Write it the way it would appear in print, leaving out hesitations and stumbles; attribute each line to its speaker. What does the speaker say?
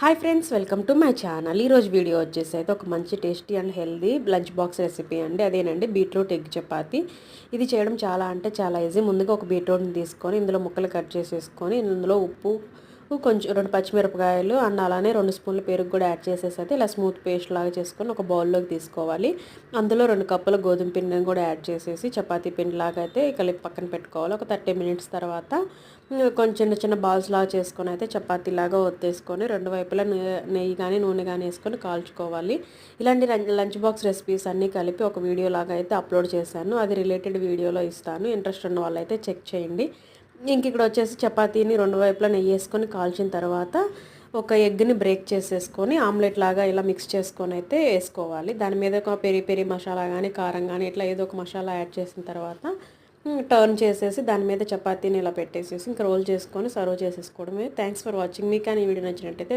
Speaker 1: Hi friends, welcome to my channel. ఈరోజు video వచ్చేసి అయితే ఒక మంచి tasty and healthy lunch box recipe అండి. అదేనండి బీట్రూట్ ఎగ్ చపాతి. ఇది చేయడం చాలా అంటే చాలా ఈజీ. ముందుగా ఒక బీట్రూట్ని తీసుకొని ఇందులో ముక్కలు కట్ చేసేసుకొని ఇందులో ఉప్పు, కొంచెం 2 పచ్చిమిరపకాయలు అండ్ అలానే 2 స్పూన్ల పెరుగు కూడా యాడ్ చేసేసి అయితే ఇలా స్మూత్ పేస్ట్ లాగా చేసుకొని ఒక బౌల్లోకి తీసుకోవాలి. అందులో 2 కప్పుల గోధుమ పిండిని కూడా యాడ్ చేసేసి చపాతీ పిండిలాగా అయితే కలిపి పక్కన పెట్టుకోవాలి. ఒక 30 మినిట్స్ తర్వాత కొంచెం చిన్న చిన్న బాల్స్ లాగా చేసుకొని అయితే చపాతీలాగా ఒత్తేసుకొని 2 వైపులా నెయ్యి కానీ నూనె కానీ వేసుకొని కాల్చుకోవాలి. ఇలాంటి లంచ్ బాక్స్ రెసిపీస్ అన్నీ కలిపి ఒక వీడియో లాగా అయితే అప్లోడ్ చేశాను. అది రిలేటెడ్ వీడియోలో ఇస్తాను. ఇంట్రెస్ట్ ఉన్న వాళ్ళైతే చెక్ చేయండి. ఇంక ఇక్కడ వచ్చేసి చపాతీని 2 వైపులా నెయ్యి వేసుకొని కాల్చిన తర్వాత ఒక ఎగ్ని బ్రేక్ చేసేసుకొని ఆమ్లెట్ లాగా ఇలా మిక్స్ చేసుకొని అయితే వేసుకోవాలి. దాని మీద ఒక పెరి పెరి మసాలా కానీ కారం కానీ ఇట్లా ఏదో ఒక మసాలా యాడ్ చేసిన తర్వాత టర్న్ చేసేసి దాని మీద చపాతీని ఇలా పెట్టేసేసి ఇంకా రోల్ చేసుకొని సర్వ్ చేసేసుకోవడమే. Thanks for watching. మీకు కానీ ఈ వీడియో నచ్చినట్టయితే